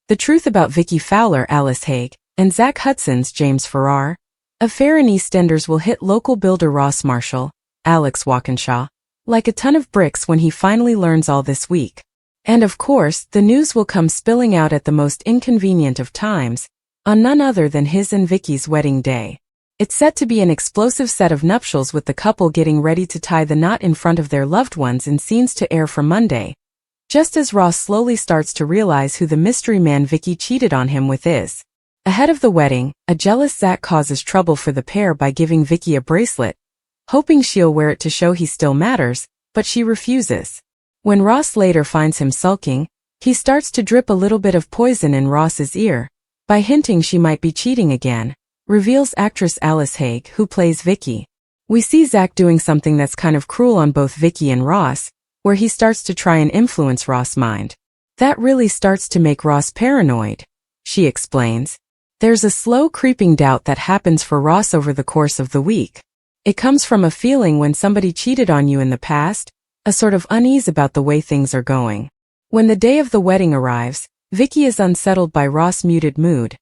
The truth about Vicky Fowler, Alice Haig, and Zach Hudson's James Farrar affair in EastEnders will hit local builder Ross Marshall, Alex Walkinshaw, like a ton of bricks when he finally learns all this week. And of course, the news will come spilling out at the most inconvenient of times, on none other than his and Vicky's wedding day. It's set to be an explosive set of nuptials, with the couple getting ready to tie the knot in front of their loved ones in scenes to air for Monday, just as Ross slowly starts to realize who the mystery man Vicky cheated on him with is. Ahead of the wedding, a jealous Zach causes trouble for the pair by giving Vicky a bracelet, hoping she'll wear it to show he still matters, but she refuses. When Ross later finds him sulking, he starts to drip a little bit of poison in Ross's ear, by hinting she might be cheating again, reveals actress Alice Haig, who plays Vicky. We see Zach doing something that's kind of cruel on both Vicky and Ross, where he starts to try and influence Ross' mind. That really starts to make Ross paranoid, she explains. There's a slow creeping doubt that happens for Ross over the course of the week. It comes from a feeling when somebody cheated on you in the past, a sort of unease about the way things are going. When the day of the wedding arrives, Vicky is unsettled by Ross' muted mood,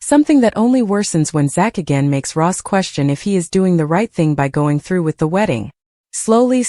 something that only worsens when Zach again makes Ross question if he is doing the right thing by going through with the wedding. Slowly,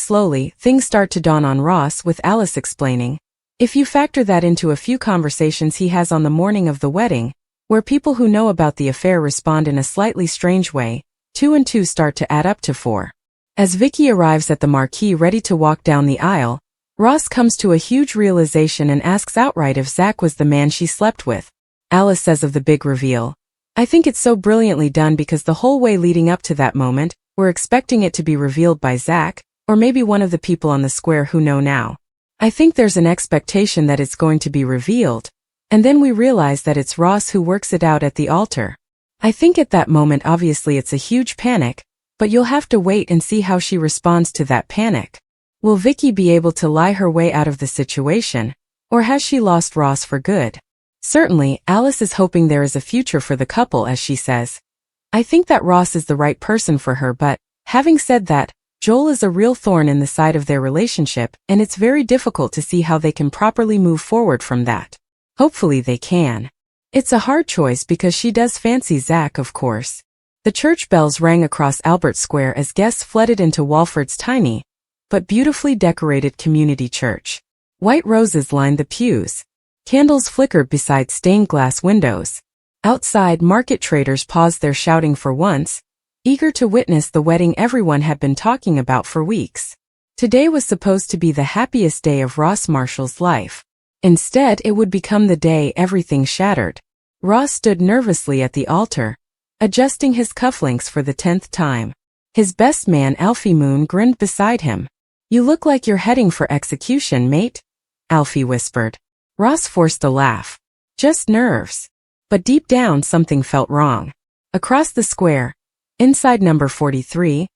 things start to dawn on Ross, with Alice explaining, if you factor that into a few conversations he has on the morning of the wedding, where people who know about the affair respond in a slightly strange way, 2 and 2 start to add up to 4. As Vicky arrives at the marquee ready to walk down the aisle, Ross comes to a huge realization and asks outright if Zach was the man she slept with. Alice says of the big reveal, I think it's so brilliantly done because the whole way leading up to that moment, we're expecting it to be revealed by Zach, or maybe one of the people on the square who know now. I think there's an expectation that it's going to be revealed, and then we realize that it's Ross who works it out at the altar. I think at that moment obviously it's a huge panic, but you'll have to wait and see how she responds to that panic. Will Vicky be able to lie her way out of the situation, or has she lost Ross for good? Certainly, Alice is hoping there is a future for the couple, as she says. I think that Ross is the right person for her, but, having said that, Joel is a real thorn in the side of their relationship, and it's very difficult to see how they can properly move forward from that. Hopefully they can. It's a hard choice because she does fancy Zach, of course. The church bells rang across Albert Square as guests flooded into Walford's tiny, but beautifully decorated community church. White roses lined the pews. Candles flickered beside stained glass windows. Outside, market traders paused their shouting for once, eager to witness the wedding everyone had been talking about for weeks. Today was supposed to be the happiest day of Ross Marshall's life. Instead, it would become the day everything shattered. Ross stood nervously at the altar, adjusting his cufflinks for the 10th time. His best man Alfie Moon grinned beside him. You look like you're heading for execution, mate, Alfie whispered. Ross forced a laugh. Just nerves. But deep down something felt wrong. Across the square, inside number 43,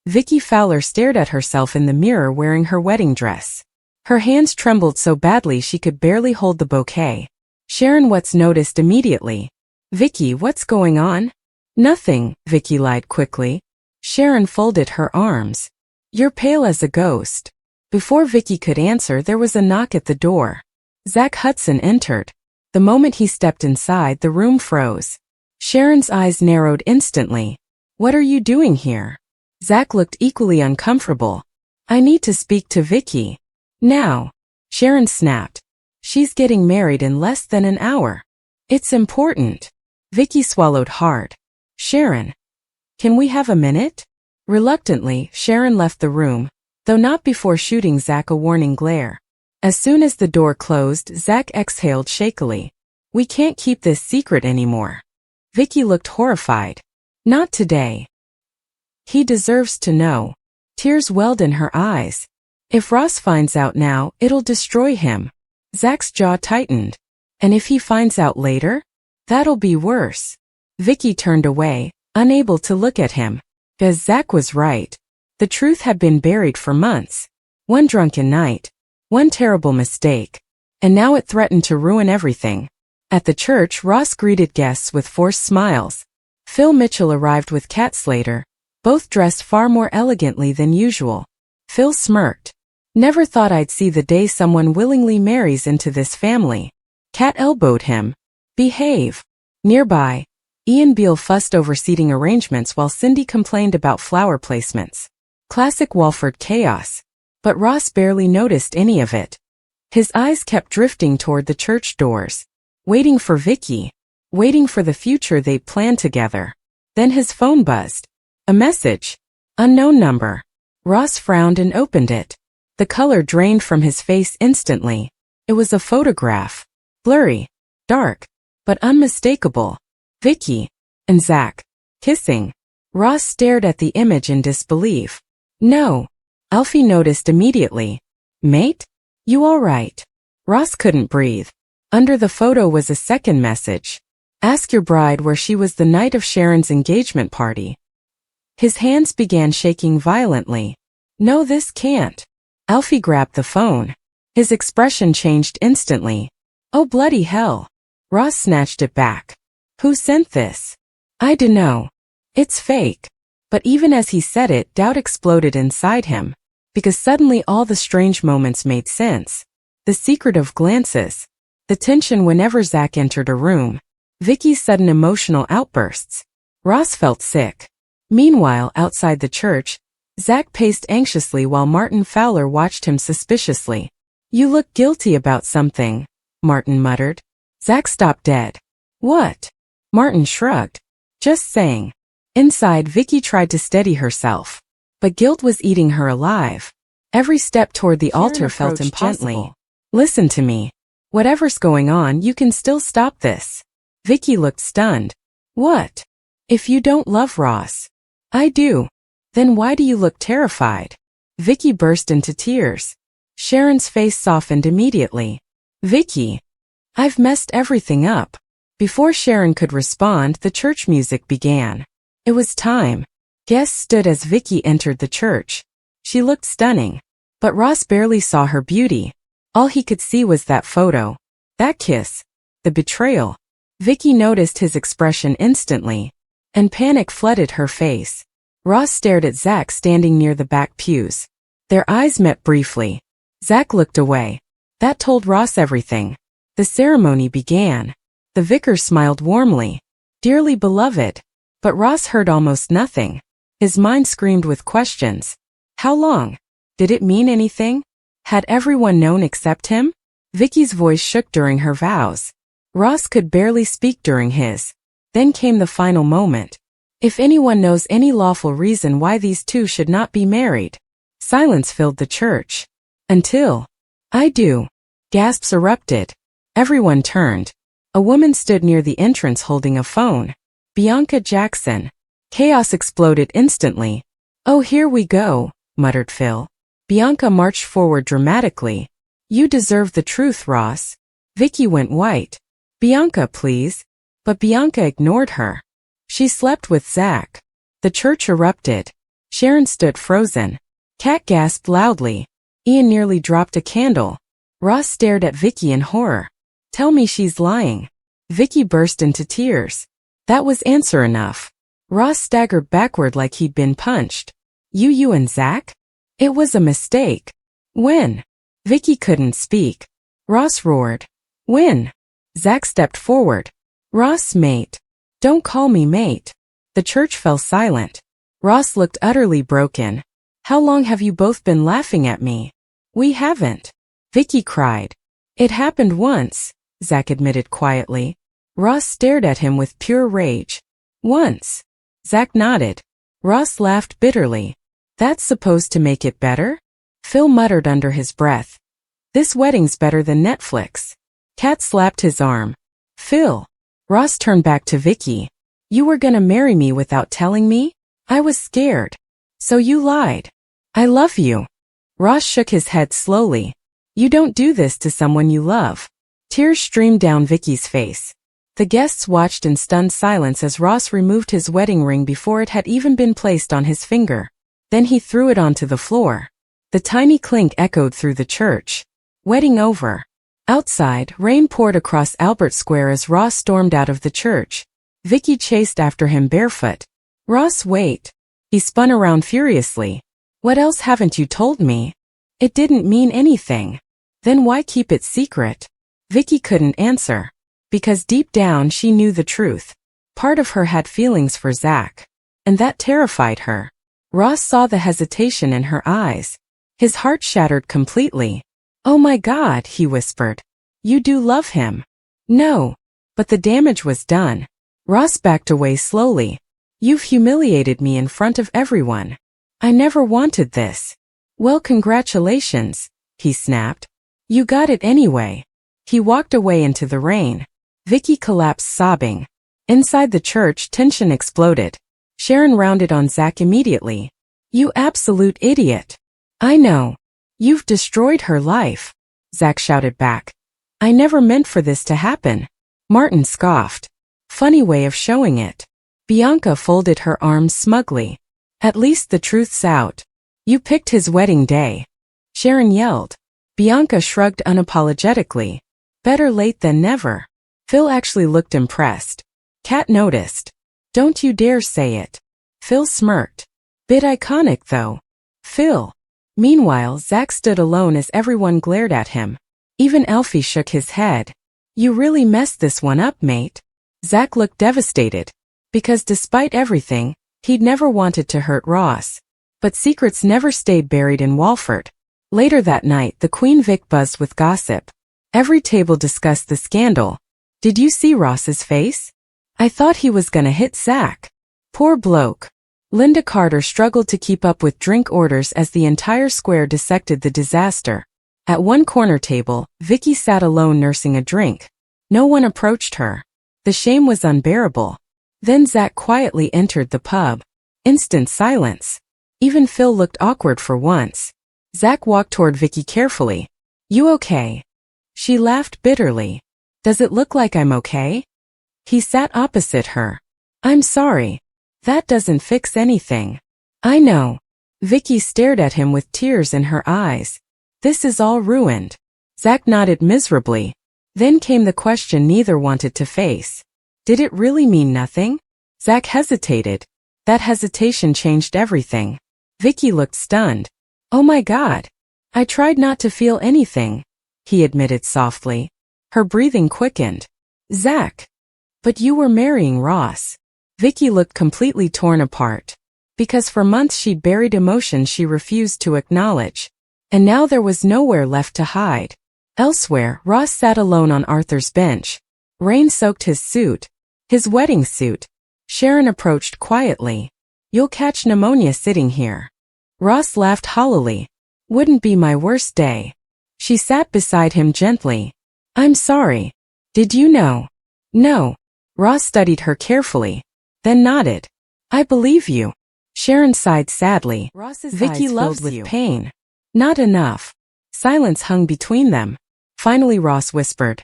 Vicky Fowler stared at herself in the mirror wearing her wedding dress. Her hands trembled so badly she could barely hold the bouquet. Sharon Watts noticed immediately. Vicky, what's going on? Nothing, Vicky lied quickly. Sharon folded her arms. You're pale as a ghost. Before Vicky could answer, there was a knock at the door. Zach Hudson entered. The moment he stepped inside, the room froze. Sharon's eyes narrowed instantly. What are you doing here? Zach looked equally uncomfortable. I need to speak to Vicky. Now. Sharon snapped. She's getting married in less than an hour. It's important. Vicky swallowed hard. Sharon. Can we have a minute? Reluctantly, Sharon left the room, though not before shooting Zach a warning glare. As soon as the door closed, Zach exhaled shakily. We can't keep this secret anymore. Vicky looked horrified. Not today. He deserves to know. Tears welled in her eyes. If Ross finds out now, it'll destroy him. Zach's jaw tightened. And if he finds out later? That'll be worse. Vicky turned away, unable to look at him. Because Zach was right. The truth had been buried for months. One drunken night. One terrible mistake. And now it threatened to ruin everything. At the church, Ross greeted guests with forced smiles. Phil Mitchell arrived with Kat Slater, both dressed far more elegantly than usual. Phil smirked. Never thought I'd see the day someone willingly marries into this family. Kat elbowed him. Behave. Nearby, Ian Beale fussed over seating arrangements while Cindy complained about flower placements. Classic Walford chaos. But Ross barely noticed any of it. His eyes kept drifting toward the church doors. Waiting for Vicky. Waiting for the future they'd planned together. Then his phone buzzed. A message. Unknown number. Ross frowned and opened it. The color drained from his face instantly. It was a photograph. Blurry. Dark. But unmistakable. Vicky. And Zach. Kissing. Ross stared at the image in disbelief. No. Alfie noticed immediately. Mate? You all right? Ross couldn't breathe. Under the photo was a second message. Ask your bride where she was the night of Sharon's engagement party. His hands began shaking violently. No, this can't. Alfie grabbed the phone. His expression changed instantly. Oh bloody hell. Ross snatched it back. Who sent this? I dunno. It's fake. But even as he said it, doubt exploded inside him. Because suddenly all the strange moments made sense. The secretive glances. The tension whenever Zach entered a room. Vicky's sudden emotional outbursts. Ross felt sick. Meanwhile, outside the church, Zach paced anxiously while Martin Fowler watched him suspiciously. You look guilty about something, Martin muttered. Zach stopped dead. What? Martin shrugged. Just saying. Inside, Vicky tried to steady herself. But guilt was eating her alive. Every step toward the altar felt impossible. Listen to me. Whatever's going on, you can still stop this. Vicky looked stunned. What? If you don't love Ross. I do. Then why do you look terrified? Vicky burst into tears. Sharon's face softened immediately. Vicky. I've messed everything up. Before Sharon could respond, the church music began. It was time. Guests stood as Vicky entered the church. She looked stunning. But Ross barely saw her beauty. All he could see was that photo. That kiss. The betrayal. Vicky noticed his expression instantly. And panic flooded her face. Ross stared at Zach standing near the back pews. Their eyes met briefly. Zach looked away. That told Ross everything. The ceremony began. The vicar smiled warmly. Dearly beloved. But Ross heard almost nothing. His mind screamed with questions. How long? Did it mean anything? Had everyone known except him? Vicky's voice shook during her vows. Ross could barely speak during his. Then came the final moment. If anyone knows any lawful reason why these two should not be married. Silence filled the church. Until. I do. Gasps erupted. Everyone turned. A woman stood near the entrance holding a phone. Bianca Jackson. Chaos exploded instantly. Oh, here we go, muttered Phil. Bianca marched forward dramatically. You deserve the truth, Ross. Vicky went white. Bianca, please. But Bianca ignored her. She slept with Zach. The church erupted. Sharon stood frozen. Kat gasped loudly. Ian nearly dropped a candle. Ross stared at Vicky in horror. Tell me she's lying. Vicky burst into tears. That was answer enough. Ross staggered backward like he'd been punched. You and Zach? It was a mistake. When? Vicky couldn't speak. Ross roared. When? Zach stepped forward. Ross, mate. Don't call me mate. The church fell silent. Ross looked utterly broken. How long have you both been laughing at me? We haven't. Vicky cried. It happened once, Zach admitted quietly. Ross stared at him with pure rage. Once. Zach nodded. Ross laughed bitterly. That's supposed to make it better? Phil muttered under his breath. This wedding's better than Netflix. Kat slapped his arm. Phil. Ross turned back to Vicky. You were gonna marry me without telling me? I was scared. So you lied. I love you. Ross shook his head slowly. You don't do this to someone you love. Tears streamed down Vicky's face. The guests watched in stunned silence as Ross removed his wedding ring before it had even been placed on his finger. Then he threw it onto the floor. The tiny clink echoed through the church. Wedding over. Outside, rain poured across Albert Square as Ross stormed out of the church. Vicky chased after him barefoot. Ross, wait. He spun around furiously. What else haven't you told me? It didn't mean anything. Then why keep it secret? Vicky couldn't answer. Because deep down she knew the truth. Part of her had feelings for Zach. And that terrified her. Ross saw the hesitation in her eyes. His heart shattered completely. "Oh my God," he whispered. "You do love him." "No." But the damage was done. Ross backed away slowly. "You've humiliated me in front of everyone. I never wanted this." "Well, congratulations," he snapped. "You got it anyway." He walked away into the rain. Vicky collapsed sobbing. Inside the church, tension exploded. Sharon rounded on Zach immediately. "You absolute idiot." "I know. You've destroyed her life," Zach shouted back. "I never meant for this to happen." Martin scoffed. "Funny way of showing it." Bianca folded her arms smugly. "At least the truth's out. You picked his wedding day." Sharon yelled. Bianca shrugged unapologetically. "Better late than never." Phil actually looked impressed. Kat noticed. "Don't you dare say it." Phil smirked. "Bit iconic though." "Phil." Meanwhile, Zach stood alone as everyone glared at him. Even Alfie shook his head. "You really messed this one up, mate." Zach looked devastated. Because despite everything, he'd never wanted to hurt Ross. But secrets never stayed buried in Walford. Later that night, the Queen Vic buzzed with gossip. Every table discussed the scandal. "Did you see Ross's face? I thought he was gonna hit Zach. Poor bloke." Linda Carter struggled to keep up with drink orders as the entire square dissected the disaster. At one corner table, Vicky sat alone nursing a drink. No one approached her. The shame was unbearable. Then Zach quietly entered the pub. Instant silence. Even Phil looked awkward for once. Zach walked toward Vicky carefully. "You okay?" She laughed bitterly. "Does it look like I'm okay?" He sat opposite her. "I'm sorry. That doesn't fix anything." "I know." Vicky stared at him with tears in her eyes. "This is all ruined." Zach nodded miserably. Then came the question neither wanted to face. Did it really mean nothing? Zach hesitated. That hesitation changed everything. Vicky looked stunned. "Oh my God. I tried not to feel anything," he admitted softly. Her breathing quickened. "Zach. But you were marrying Ross." Vicky looked completely torn apart. Because for months she'd buried emotions she refused to acknowledge. And now there was nowhere left to hide. Elsewhere, Ross sat alone on Arthur's bench. Rain soaked his suit. His wedding suit. Sharon approached quietly. "You'll catch pneumonia sitting here." Ross laughed hollowly. "Wouldn't be my worst day." She sat beside him gently. "I'm sorry. Did you know?" "No." Ross studied her carefully. Then nodded. "I believe you." Sharon sighed sadly. Ross's Vicky eyes loves filled with with pain. Not enough. Silence hung between them. Finally Ross whispered.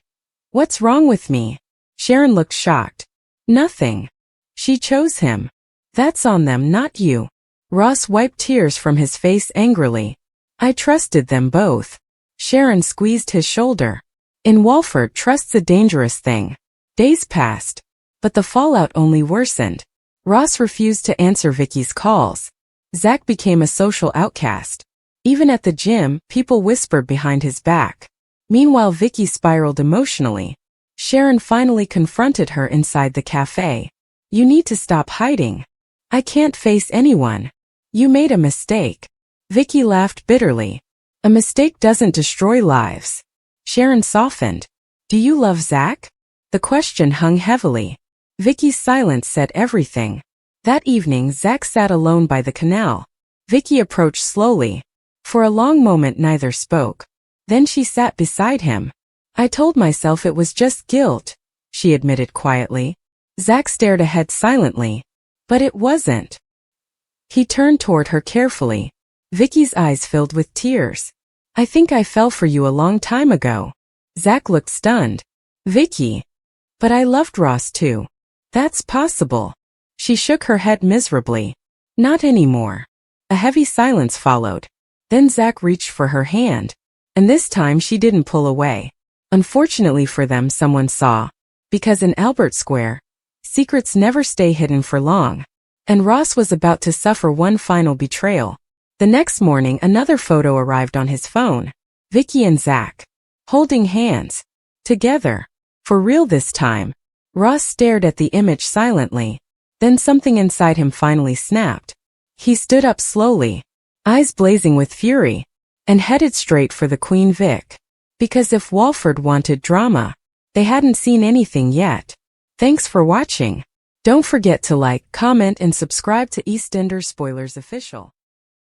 "What's wrong with me?" Sharon looked shocked. "Nothing." She chose him. "That's on them, not you." Ross wiped tears from his face angrily. "I trusted them both." Sharon squeezed his shoulder. In Walford, trust's a dangerous thing. Days passed. But the fallout only worsened. Ross refused to answer Vicky's calls. Zach became a social outcast. Even at the gym, people whispered behind his back. Meanwhile, Vicky spiraled emotionally. Sharon finally confronted her inside the cafe. "You need to stop hiding." "I can't face anyone." "You made a mistake." Vicky laughed bitterly. "A mistake doesn't destroy lives." Sharon softened. "Do you love Zach?" The question hung heavily. Vicky's silence said everything. That evening, Zach sat alone by the canal. Vicky approached slowly. For a long moment neither spoke. Then she sat beside him. "I told myself it was just guilt," she admitted quietly. Zach stared ahead silently. "But it wasn't." He turned toward her carefully. Vicky's eyes filled with tears. "I think I fell for you a long time ago." Zach looked stunned. "Vicky. But I loved Ross too." "That's possible." She shook her head miserably. "Not anymore." A heavy silence followed. Then Zach reached for her hand. And this time she didn't pull away. Unfortunately for them, someone saw. Because in Albert Square, secrets never stay hidden for long. And Ross was about to suffer one final betrayal. The next morning, another photo arrived on his phone. Vicky and Zach. Holding hands. Together. For real this time. Ross stared at the image silently. Then something inside him finally snapped. He stood up slowly, eyes blazing with fury, and headed straight for the Queen Vic. Because if Walford wanted drama, they hadn't seen anything yet. Thanks for watching. Don't forget to like, comment, and subscribe to EastEnders Spoilers Official.